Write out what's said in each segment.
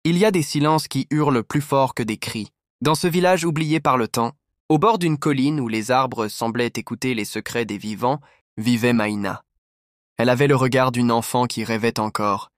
Il y a des silences qui hurlent plus fort que des cris. Dans ce village oublié par le temps, au bord d'une colline où les arbres semblaient écouter les secrets des vivants, vivait Maïna. Elle avait le regard d'une enfant qui rêvait encore,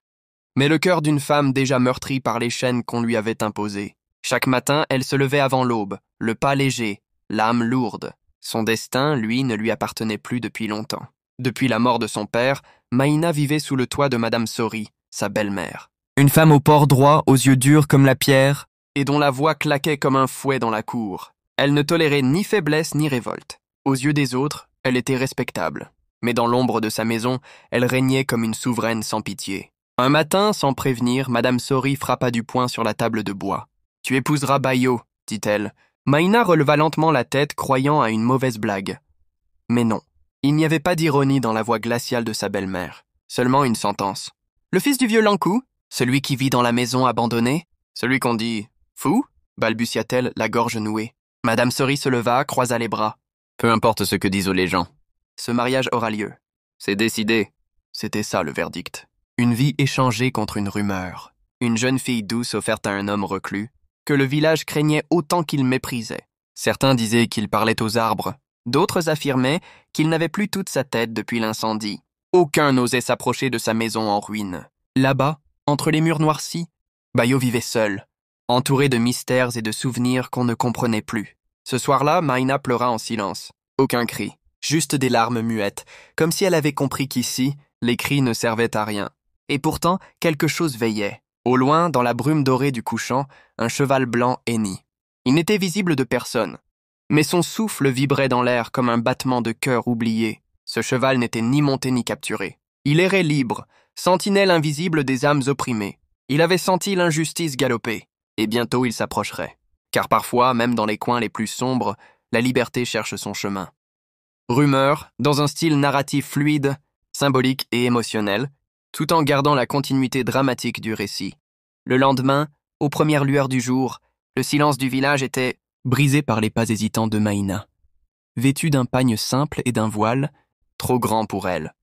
mais le cœur d'une femme déjà meurtrie par les chaînes qu'on lui avait imposées. Chaque matin, elle se levait avant l'aube, le pas léger, l'âme lourde. Son destin, lui, ne lui appartenait plus depuis longtemps. Depuis la mort de son père, Maïna vivait sous le toit de Madame Sori, sa belle-mère. Une femme au port droit, aux yeux durs comme la pierre, et dont la voix claquait comme un fouet dans la cour. Elle ne tolérait ni faiblesse ni révolte. Aux yeux des autres, elle était respectable. Mais dans l'ombre de sa maison, elle régnait comme une souveraine sans pitié. Un matin, sans prévenir, Madame Sori frappa du poing sur la table de bois. « Tu épouseras Bayo, dit-elle. » Maïna releva lentement la tête, croyant à une mauvaise blague. Mais non, il n'y avait pas d'ironie dans la voix glaciale de sa belle-mère. Seulement une sentence. « Le fils du vieux Lankou, celui qui vit dans la maison abandonnée, celui qu'on dit « fou ?» balbutia-t-elle, la gorge nouée. Madame Sori se leva, croisa les bras. « Peu importe ce que disent les gens. Ce mariage aura lieu. C'est décidé. » C'était ça le verdict. Une vie échangée contre une rumeur. Une jeune fille douce offerte à un homme reclus, que le village craignait autant qu'il méprisait. Certains disaient qu'il parlait aux arbres. D'autres affirmaient qu'il n'avait plus toute sa tête depuis l'incendie. Aucun n'osait s'approcher de sa maison en ruine. Là-bas, entre les murs noircis, Bayo vivait seul, entouré de mystères et de souvenirs qu'on ne comprenait plus. Ce soir-là, Maïna pleura en silence. Aucun cri, juste des larmes muettes, comme si elle avait compris qu'ici, les cris ne servaient à rien. Et pourtant, quelque chose veillait. Au loin, dans la brume dorée du couchant, un cheval blanc hennit. Il n'était visible de personne, mais son souffle vibrait dans l'air comme un battement de cœur oublié. Ce cheval n'était ni monté ni capturé. Il errait libre, sentinelle invisible des âmes opprimées. Il avait senti l'injustice galoper, et bientôt il s'approcherait. Car parfois, même dans les coins les plus sombres, la liberté cherche son chemin. Rumeur, dans un style narratif fluide, symbolique et émotionnel, tout en gardant la continuité dramatique du récit. Le lendemain, aux premières lueurs du jour, le silence du village était brisé par les pas hésitants de Maïna. Vêtue d'un pagne simple et d'un voile, trop grand pour elle.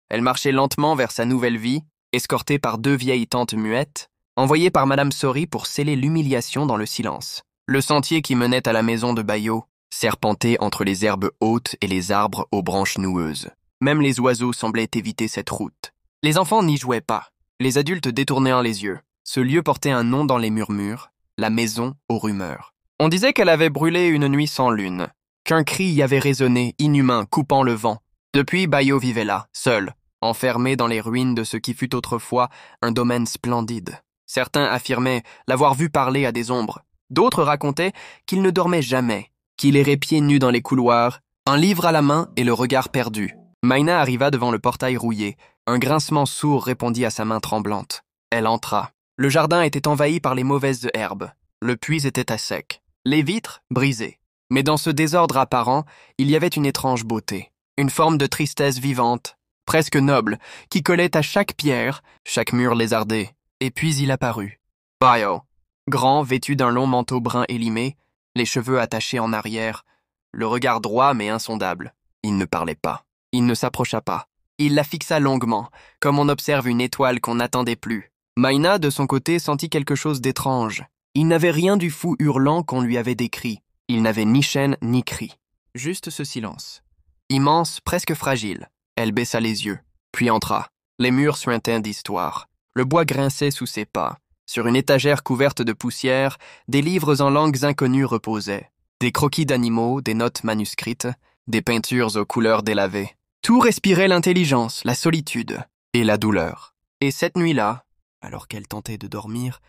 Elle marchait lentement vers sa nouvelle vie, escortée par deux vieilles tantes muettes, envoyées par Madame Sori pour sceller l'humiliation dans le silence. Le sentier qui menait à la maison de Bayo serpentait entre les herbes hautes et les arbres aux branches noueuses. Même les oiseaux semblaient éviter cette route. Les enfants n'y jouaient pas. Les adultes détournaient les yeux. Ce lieu portait un nom dans les murmures, la maison aux rumeurs. On disait qu'elle avait brûlé une nuit sans lune, qu'un cri y avait résonné, inhumain, coupant le vent. Depuis, Bayo vivait là, seul, enfermé dans les ruines de ce qui fut autrefois un domaine splendide. Certains affirmaient l'avoir vu parler à des ombres. D'autres racontaient qu'il ne dormait jamais, qu'il errait pieds nus dans les couloirs, un livre à la main et le regard perdu. Maïna arriva devant le portail rouillé. Un grincement sourd répondit à sa main tremblante. Elle entra. Le jardin était envahi par les mauvaises herbes. Le puits était à sec. Les vitres, brisées. Mais dans ce désordre apparent, il y avait une étrange beauté. Une forme de tristesse vivante, presque noble, qui collait à chaque pierre, chaque mur lézardé. Et puis il apparut. Bayo. Grand, vêtu d'un long manteau brun élimé, les cheveux attachés en arrière, le regard droit mais insondable. Il ne parlait pas. Il ne s'approcha pas. Il la fixa longuement, comme on observe une étoile qu'on n'attendait plus. Maïna, de son côté, sentit quelque chose d'étrange. Il n'avait rien du fou hurlant qu'on lui avait décrit. Il n'avait ni chaîne ni cri. Juste ce silence. Immense, presque fragile. Elle baissa les yeux, puis entra. Les murs suintaient d'histoire. Le bois grinçait sous ses pas. Sur une étagère couverte de poussière, des livres en langues inconnues reposaient. Des croquis d'animaux, des notes manuscrites, des peintures aux couleurs délavées. Tout respirait l'intelligence, la solitude et la douleur. Et cette nuit-là, alors qu'elle tentait de dormir,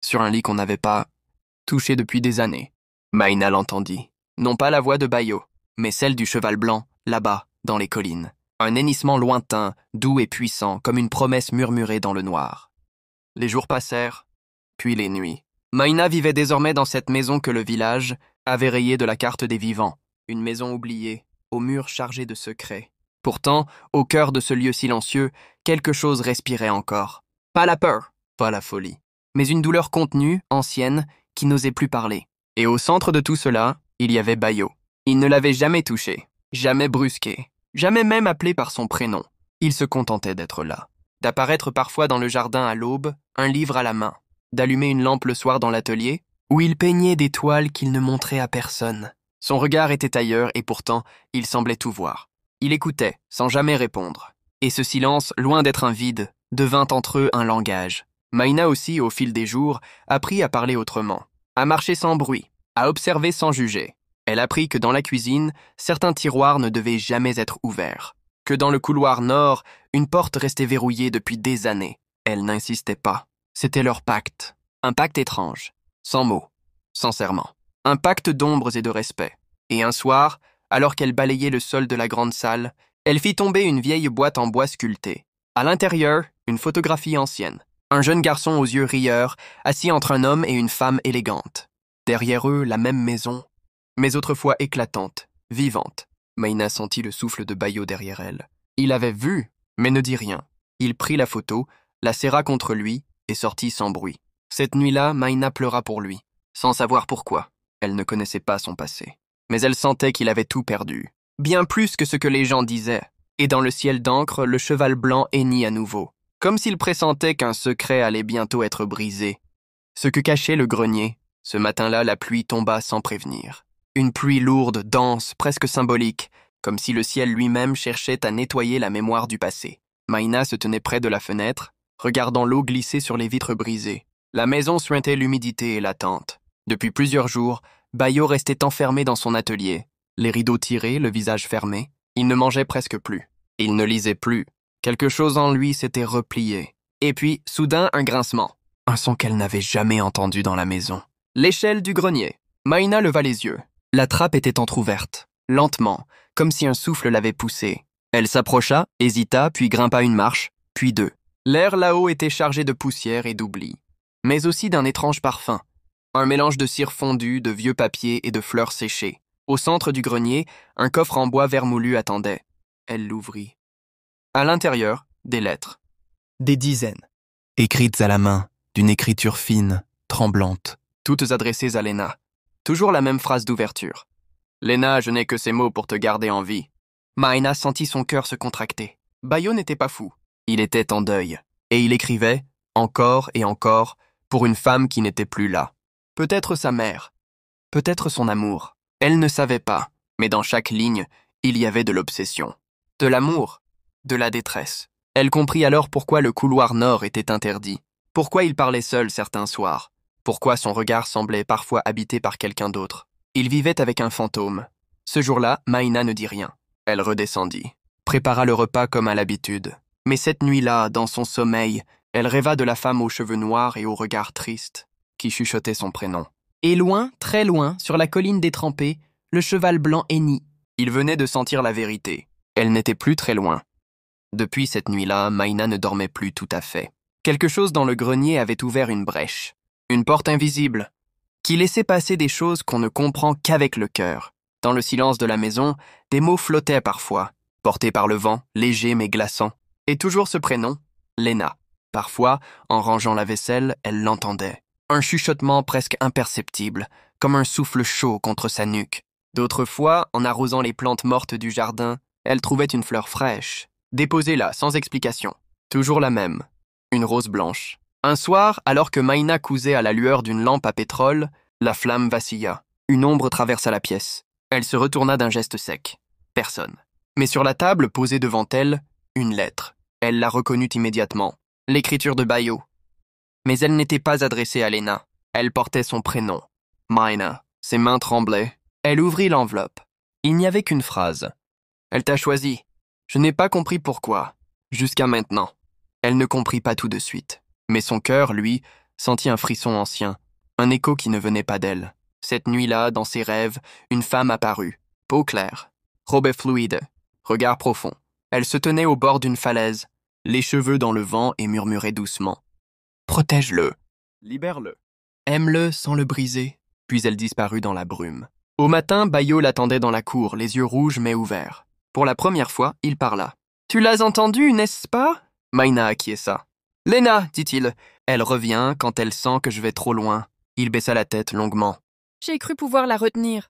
sur un lit qu'on n'avait pas touché depuis des années, Maïna l'entendit. Non pas la voix de Bayo, mais celle du cheval blanc, là-bas, dans les collines. Un hennissement lointain, doux et puissant, comme une promesse murmurée dans le noir. Les jours passèrent, puis les nuits. Maïna vivait désormais dans cette maison que le village avait rayée de la carte des vivants. Une maison oubliée, aux murs chargés de secrets. Pourtant, au cœur de ce lieu silencieux, quelque chose respirait encore. Pas la peur, pas la folie, mais une douleur contenue, ancienne, qui n'osait plus parler. Et au centre de tout cela, il y avait Bayo. Il ne l'avait jamais touché, jamais brusqué, jamais même appelé par son prénom. Il se contentait d'être là, d'apparaître parfois dans le jardin à l'aube, un livre à la main. d'allumer une lampe le soir dans l'atelier, où il peignait des toiles qu'il ne montrait à personne. Son regard était ailleurs et pourtant, il semblait tout voir. Il écoutait, sans jamais répondre. Et ce silence, loin d'être un vide, devint entre eux un langage. Maïna aussi, au fil des jours, apprit à parler autrement, à marcher sans bruit, à observer sans juger. Elle apprit que dans la cuisine, certains tiroirs ne devaient jamais être ouverts, que dans le couloir nord, une porte restait verrouillée depuis des années. Elle n'insistait pas. C'était leur pacte. Un pacte étrange, sans mots, sans serment. Un pacte d'ombres et de respect. Et un soir, alors qu'elle balayait le sol de la grande salle, elle fit tomber une vieille boîte en bois sculpté. À l'intérieur, une photographie ancienne. Un jeune garçon aux yeux rieurs, assis entre un homme et une femme élégante. Derrière eux, la même maison, mais autrefois éclatante, vivante. Maïna sentit le souffle de Bayo derrière elle. Il avait vu, mais ne dit rien. Il prit la photo, la serra contre lui et sortit sans bruit. Cette nuit-là, Maïna pleura pour lui, sans savoir pourquoi. Elle ne connaissait pas son passé. Mais elle sentait qu'il avait tout perdu. Bien plus que ce que les gens disaient. Et dans le ciel d'encre, le cheval blanc hennit à nouveau. Comme s'il pressentait qu'un secret allait bientôt être brisé. Ce que cachait le grenier, ce matin-là, la pluie tomba sans prévenir. Une pluie lourde, dense, presque symbolique, comme si le ciel lui-même cherchait à nettoyer la mémoire du passé. Maïna se tenait près de la fenêtre, regardant l'eau glisser sur les vitres brisées. La maison suintait l'humidité et l'attente. Depuis plusieurs jours, Bayo restait enfermé dans son atelier, les rideaux tirés, le visage fermé. Il ne mangeait presque plus. Il ne lisait plus. Quelque chose en lui s'était replié. Et puis, soudain, un grincement. Un son qu'elle n'avait jamais entendu dans la maison. L'échelle du grenier. Maïna leva les yeux. La trappe était entr'ouverte, lentement, comme si un souffle l'avait poussée. Elle s'approcha, hésita, puis grimpa une marche, puis deux. L'air là-haut était chargé de poussière et d'oubli, mais aussi d'un étrange parfum. Un mélange de cire fondue, de vieux papiers et de fleurs séchées. Au centre du grenier, un coffre en bois vermoulu attendait. Elle l'ouvrit. À l'intérieur, des lettres. Des dizaines. Écrites à la main, d'une écriture fine, tremblante. Toutes adressées à Lena. Toujours la même phrase d'ouverture. « Lena, je n'ai que ces mots pour te garder en vie. » Maïna sentit son cœur se contracter. Bayo n'était pas fou. Il était en deuil. Et il écrivait, encore et encore, pour une femme qui n'était plus là. Peut-être sa mère. Peut-être son amour. Elle ne savait pas, mais dans chaque ligne, il y avait de l'obsession. De l'amour. De la détresse. Elle comprit alors pourquoi le couloir nord était interdit. Pourquoi il parlait seul certains soirs. Pourquoi son regard semblait parfois habité par quelqu'un d'autre. Il vivait avec un fantôme. Ce jour-là, Maïna ne dit rien. Elle redescendit, prépara le repas comme à l'habitude. Mais cette nuit-là, dans son sommeil, elle rêva de la femme aux cheveux noirs et au regard triste, qui chuchotait son prénom. Et loin, très loin, sur la colline détrempée, le cheval blanc hennit. Il venait de sentir la vérité. Elle n'était plus très loin. Depuis cette nuit-là, Maïna ne dormait plus tout à fait. Quelque chose dans le grenier avait ouvert une brèche. Une porte invisible, qui laissait passer des choses qu'on ne comprend qu'avec le cœur. Dans le silence de la maison, des mots flottaient parfois, portés par le vent, légers mais glaçants. Et toujours ce prénom, Lena. Parfois, en rangeant la vaisselle, elle l'entendait. Un chuchotement presque imperceptible, comme un souffle chaud contre sa nuque. D'autres fois, en arrosant les plantes mortes du jardin, elle trouvait une fleur fraîche, déposée là, sans explication. Toujours la même, une rose blanche. Un soir, alors que Maïna cousait à la lueur d'une lampe à pétrole, la flamme vacilla. Une ombre traversa la pièce. Elle se retourna d'un geste sec. Personne. Mais sur la table, posée devant elle, une lettre. Elle la reconnut immédiatement. L'écriture de Bayo. Mais elle n'était pas adressée à Lena. Elle portait son prénom. Maïna. Ses mains tremblaient. Elle ouvrit l'enveloppe. Il n'y avait qu'une phrase. Elle t'a choisi. Je n'ai pas compris pourquoi. Jusqu'à maintenant. Elle ne comprit pas tout de suite. Mais son cœur, lui, sentit un frisson ancien, un écho qui ne venait pas d'elle. Cette nuit-là, dans ses rêves, une femme apparut, peau claire, robe fluide, regard profond. Elle se tenait au bord d'une falaise, les cheveux dans le vent et murmurait doucement. « Protège-le. Libère-le. Aime-le sans le briser. » Puis elle disparut dans la brume. Au matin, Bayo l'attendait dans la cour, les yeux rouges mais ouverts. Pour la première fois, il parla. « Tu l'as entendu, n'est-ce pas ?» Maïna acquiesça. « Lena, dit-il. Elle revient quand elle sent que je vais trop loin. » Il baissa la tête longuement. « J'ai cru pouvoir la retenir. »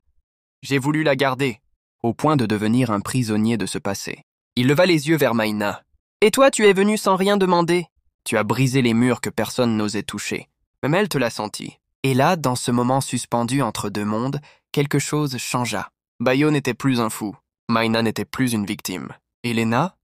J'ai voulu la garder, au point de devenir un prisonnier de ce passé. Il leva les yeux vers Maïna. « Et toi, tu es venu sans rien demander. Tu as brisé les murs que personne n'osait toucher. Même elle te l'a senti. Et là, dans ce moment suspendu entre deux mondes, quelque chose changea. Bayo n'était plus un fou. Maïna n'était plus une victime. Et Léna?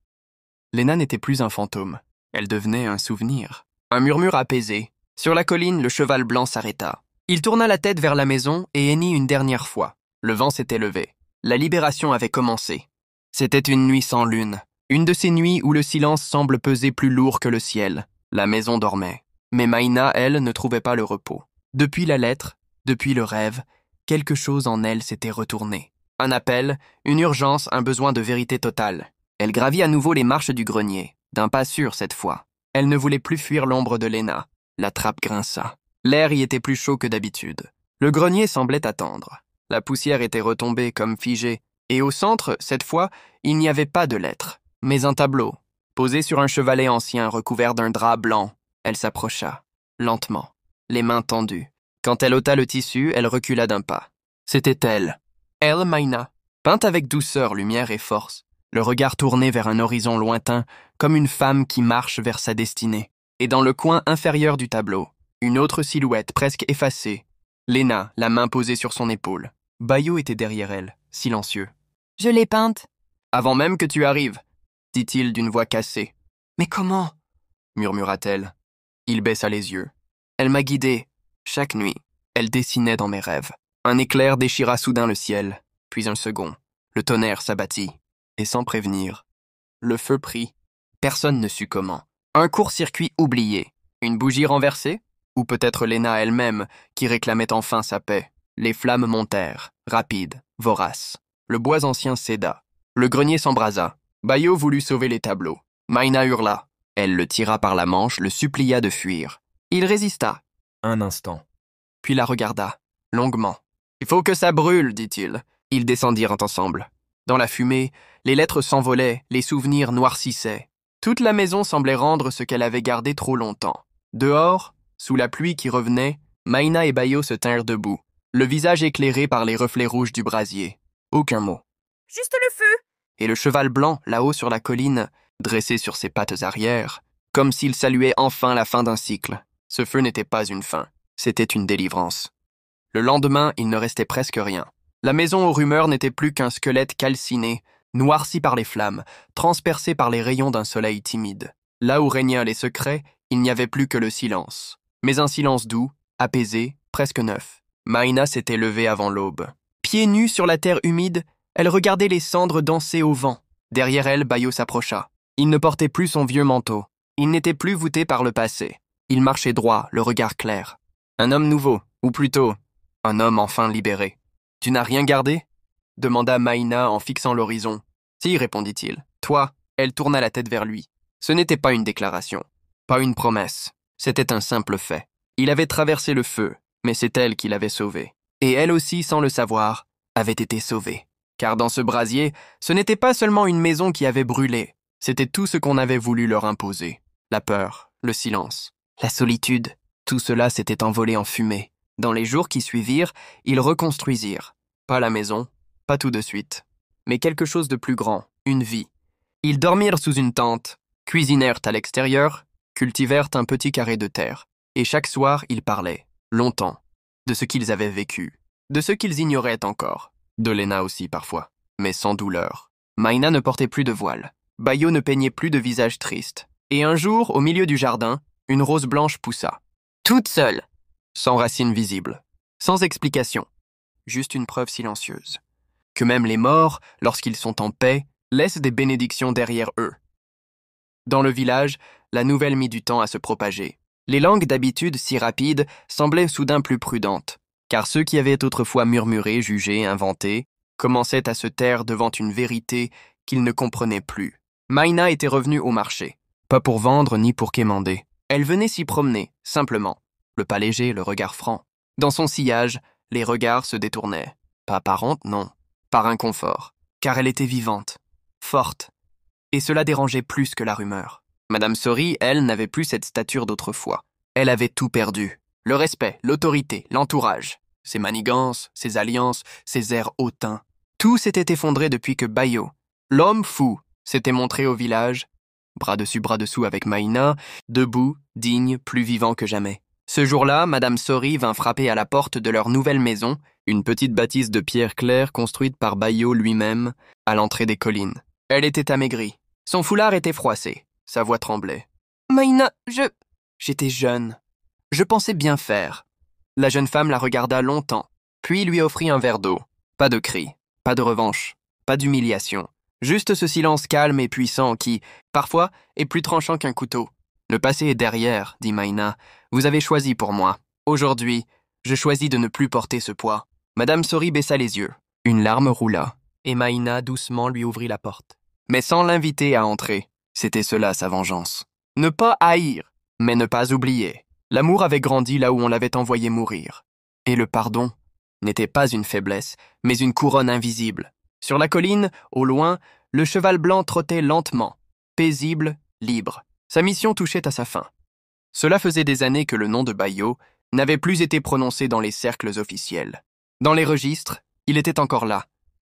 Léna n'était plus un fantôme. Elle devenait un souvenir. Un murmure apaisé. Sur la colline, le cheval blanc s'arrêta. Il tourna la tête vers la maison et hennit une dernière fois. Le vent s'était levé. La libération avait commencé. C'était une nuit sans lune. Une de ces nuits où le silence semble peser plus lourd que le ciel. La maison dormait. Mais Maïna, elle, ne trouvait pas le repos. Depuis la lettre, depuis le rêve, quelque chose en elle s'était retourné. Un appel, une urgence, un besoin de vérité totale. Elle gravit à nouveau les marches du grenier, d'un pas sûr cette fois. Elle ne voulait plus fuir l'ombre de Léna. La trappe grinça. L'air y était plus chaud que d'habitude. Le grenier semblait attendre. La poussière était retombée comme figée, et au centre, cette fois, il n'y avait pas de lettre, mais un tableau. Posé sur un chevalet ancien recouvert d'un drap blanc, elle s'approcha, lentement, les mains tendues. Quand elle ôta le tissu, elle recula d'un pas. C'était elle. Elle, Maïna, peinte avec douceur, lumière et force, le regard tourné vers un horizon lointain, comme une femme qui marche vers sa destinée. Et dans le coin inférieur du tableau, une autre silhouette presque effacée. Léna, la main posée sur son épaule. Bayo était derrière elle, silencieux. « Je l'ai peinte. » « Avant même que tu arrives, » dit-il d'une voix cassée. « Mais comment ?» murmura-t-elle. Il baissa les yeux. Elle m'a guidée. Chaque nuit, elle dessinait dans mes rêves. Un éclair déchira soudain le ciel, puis un second. Le tonnerre s'abattit. Et sans prévenir, le feu prit. Personne ne sut comment. Un court-circuit oublié. Une bougie renversée? Ou peut-être Léna elle-même, qui réclamait enfin sa paix. Les flammes montèrent, rapides, voraces. Le bois ancien céda. Le grenier s'embrasa. Bayo voulut sauver les tableaux. Maïna hurla. Elle le tira par la manche, le supplia de fuir. Il résista. Un instant. Puis la regarda, longuement. « Il faut que ça brûle, dit-il. » Ils descendirent ensemble. Dans la fumée, les lettres s'envolaient, les souvenirs noircissaient. Toute la maison semblait rendre ce qu'elle avait gardé trop longtemps. Dehors, sous la pluie qui revenait, Maïna et Bayo se tinrent debout, le visage éclairé par les reflets rouges du brasier. Aucun mot. « Juste le feu !» Et le cheval blanc, là-haut sur la colline, dressé sur ses pattes arrière, comme s'il saluait enfin la fin d'un cycle. Ce feu n'était pas une fin, c'était une délivrance. Le lendemain, il ne restait presque rien. La maison aux rumeurs n'était plus qu'un squelette calciné, noirci par les flammes, transpercé par les rayons d'un soleil timide. Là où régnaient les secrets, il n'y avait plus que le silence. Mais un silence doux, apaisé, presque neuf. Maïna s'était levée avant l'aube. Pieds nus sur la terre humide, elle regardait les cendres danser au vent. Derrière elle, Bayo s'approcha. Il ne portait plus son vieux manteau. Il n'était plus voûté par le passé. Il marchait droit, le regard clair. Un homme nouveau, ou plutôt, un homme enfin libéré. « Tu n'as rien gardé ?» demanda Maïna en fixant l'horizon. « Si, répondit-il. Toi, » elle tourna la tête vers lui. Ce n'était pas une déclaration, pas une promesse. C'était un simple fait. Il avait traversé le feu, mais c'est elle qui l'avait sauvé. Et elle aussi, sans le savoir, avait été sauvée. Car dans ce brasier, ce n'était pas seulement une maison qui avait brûlé, c'était tout ce qu'on avait voulu leur imposer. La peur, le silence, la solitude, tout cela s'était envolé en fumée. Dans les jours qui suivirent, ils reconstruisirent. Pas la maison, pas tout de suite, mais quelque chose de plus grand, une vie. Ils dormirent sous une tente, cuisinèrent à l'extérieur, cultivèrent un petit carré de terre. Et chaque soir, ils parlaient, longtemps, de ce qu'ils avaient vécu, de ce qu'ils ignoraient encore. De Léna aussi parfois, mais sans douleur. Maïna ne portait plus de voile. Bayo ne peignait plus de visage triste. Et un jour, au milieu du jardin, une rose blanche poussa. Toute seule, sans racines visibles, sans explication. Juste une preuve silencieuse. Que même les morts, lorsqu'ils sont en paix, laissent des bénédictions derrière eux. Dans le village, la nouvelle mit du temps à se propager. Les langues d'habitude si rapides semblaient soudain plus prudentes, car ceux qui avaient autrefois murmuré, jugé, inventé, commençaient à se taire devant une vérité qu'ils ne comprenaient plus. Maïna était revenue au marché, pas pour vendre ni pour quémander. Elle venait s'y promener, simplement, le pas léger, le regard franc. Dans son sillage, les regards se détournaient. Pas par honte, non, par inconfort, car elle était vivante, forte, et cela dérangeait plus que la rumeur. Madame Sori, elle, n'avait plus cette stature d'autrefois. Elle avait tout perdu. Le respect, l'autorité, l'entourage, ses manigances, ses alliances, ses airs hautains. Tout s'était effondré depuis que Bayo, l'homme fou, s'était montré au village, bras dessus bras dessous avec Maïna, debout, digne, plus vivant que jamais. Ce jour-là, Madame Sori vint frapper à la porte de leur nouvelle maison, une petite bâtisse de pierre claire construite par Bayo lui-même, à l'entrée des collines. Elle était amaigrie. Son foulard était froissé. Sa voix tremblait. « Maïna, J'étais jeune. Je pensais bien faire. » La jeune femme la regarda longtemps, puis lui offrit un verre d'eau. Pas de cris, pas de revanche, pas d'humiliation. Juste ce silence calme et puissant qui, parfois, est plus tranchant qu'un couteau. « Le passé est derrière, » dit Maïna. « Vous avez choisi pour moi. Aujourd'hui, je choisis de ne plus porter ce poids. » Madame Sori baissa les yeux. Une larme roula, et Maïna doucement lui ouvrit la porte. Mais sans l'inviter à entrer. C'était cela sa vengeance. Ne pas haïr, mais ne pas oublier. L'amour avait grandi là où on l'avait envoyé mourir. Et le pardon n'était pas une faiblesse, mais une couronne invisible. Sur la colline, au loin, le cheval blanc trottait lentement, paisible, libre. Sa mission touchait à sa fin. Cela faisait des années que le nom de Bayo n'avait plus été prononcé dans les cercles officiels. Dans les registres, il était encore là,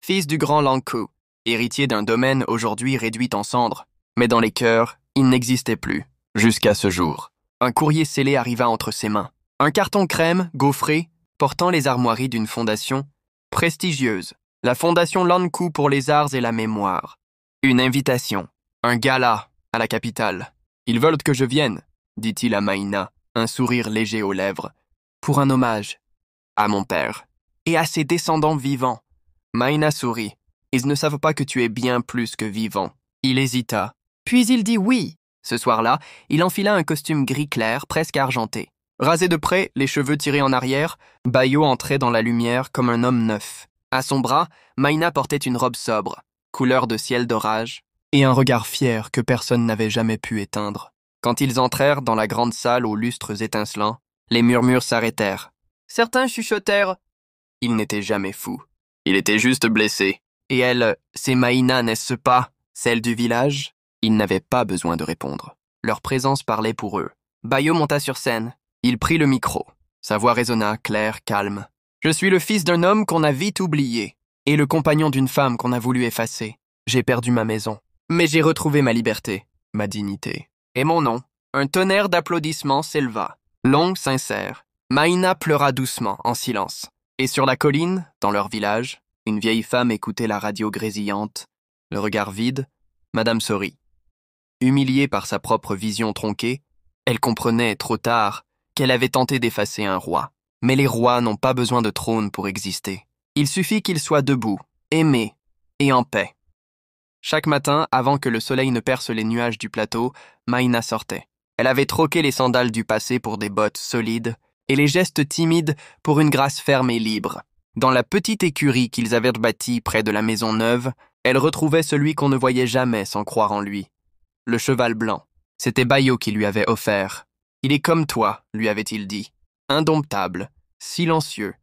fils du grand Lankou, héritier d'un domaine aujourd'hui réduit en cendres. Mais dans les cœurs, il n'existait plus, jusqu'à ce jour. Un courrier scellé arriva entre ses mains. Un carton crème, gaufré, portant les armoiries d'une fondation prestigieuse, la Fondation Lankou pour les arts et la mémoire. Une invitation, un gala à la capitale. « Ils veulent que je vienne », dit-il à Maïna, un sourire léger aux lèvres, « pour un hommage à mon père et à ses descendants vivants. » Maïna sourit. « Ils ne savent pas que tu es bien plus que vivant. » Il hésita, puis il dit oui. Ce soir-là, il enfila un costume gris clair, presque argenté. Rasé de près, les cheveux tirés en arrière, Bayo entrait dans la lumière comme un homme neuf. À son bras, Maïna portait une robe sobre, couleur de ciel d'orage, et un regard fier que personne n'avait jamais pu éteindre. Quand ils entrèrent dans la grande salle aux lustres étincelants, les murmures s'arrêtèrent. Certains chuchotèrent. Il n'était jamais fou. Il était juste blessé. Et elle, c'est Maïna, n'est-ce pas, celle du village? Ils n'avaient pas besoin de répondre. Leur présence parlait pour eux. Bayo monta sur scène. Il prit le micro. Sa voix résonna, claire, calme. « Je suis le fils d'un homme qu'on a vite oublié, et le compagnon d'une femme qu'on a voulu effacer. J'ai perdu ma maison. Mais j'ai retrouvé ma liberté, ma dignité. Et mon nom. » Un tonnerre d'applaudissements s'éleva. Long, sincère. Maïna pleura doucement, en silence. Et sur la colline, dans leur village, une vieille femme écoutait la radio grésillante. Le regard vide, Madame Sori. Humiliée par sa propre vision tronquée, elle comprenait, trop tard, qu'elle avait tenté d'effacer un roi. Mais les rois n'ont pas besoin de trône pour exister. Il suffit qu'ils soient debout, aimés et en paix. Chaque matin, avant que le soleil ne perce les nuages du plateau, Maïna sortait. Elle avait troqué les sandales du passé pour des bottes solides et les gestes timides pour une grâce ferme et libre. Dans la petite écurie qu'ils avaient bâtie près de la maison neuve, elle retrouvait celui qu'on ne voyait jamais sans croire en lui. Le cheval blanc. C'était Bayo qui lui avait offert. « Il est comme toi », lui avait-il dit. Indomptable, silencieux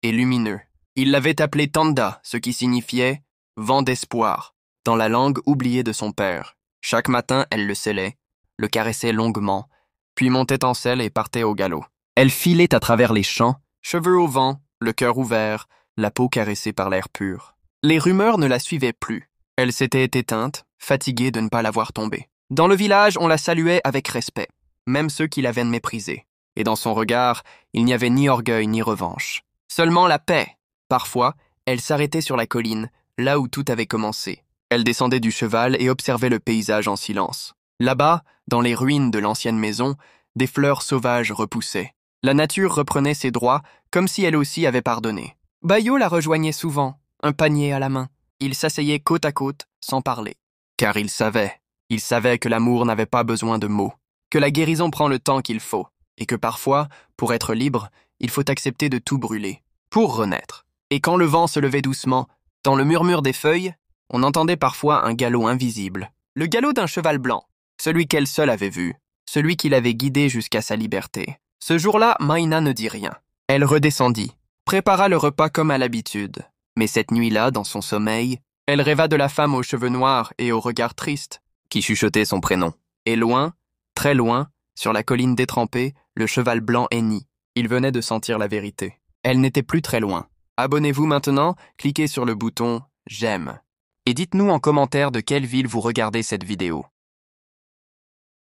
et lumineux. Il l'avait appelé Tanda, ce qui signifiait « vent d'espoir », dans la langue oubliée de son père. Chaque matin, elle le scellait, le caressait longuement, puis montait en selle et partait au galop. Elle filait à travers les champs, cheveux au vent, le cœur ouvert, la peau caressée par l'air pur. Les rumeurs ne la suivaient plus. Elle s'était éteinte, fatiguée de ne pas la voir tomber. Dans le village, on la saluait avec respect, même ceux qui l'avaient méprisée. Et dans son regard, il n'y avait ni orgueil ni revanche. Seulement la paix. Parfois, elle s'arrêtait sur la colline, là où tout avait commencé. Elle descendait du cheval et observait le paysage en silence. Là-bas, dans les ruines de l'ancienne maison, des fleurs sauvages repoussaient. La nature reprenait ses droits, comme si elle aussi avait pardonné. Bayo la rejoignait souvent, un panier à la main. Ils s'asseyaient côte à côte, sans parler. Car il savait que l'amour n'avait pas besoin de mots, que la guérison prend le temps qu'il faut, et que parfois, pour être libre, il faut accepter de tout brûler, pour renaître. Et quand le vent se levait doucement, dans le murmure des feuilles, on entendait parfois un galop invisible, le galop d'un cheval blanc, celui qu'elle seule avait vu, celui qui l'avait guidée jusqu'à sa liberté. Ce jour-là, Maïna ne dit rien. Elle redescendit, prépara le repas comme à l'habitude. Mais cette nuit-là, dans son sommeil, elle rêva de la femme aux cheveux noirs et au regard triste, qui chuchotait son prénom. Et loin, très loin, sur la colline détrempée, le cheval blanc hennit. Il venait de sentir la vérité. Elle n'était plus très loin. Abonnez-vous maintenant, cliquez sur le bouton « J'aime » et dites-nous en commentaire de quelle ville vous regardez cette vidéo.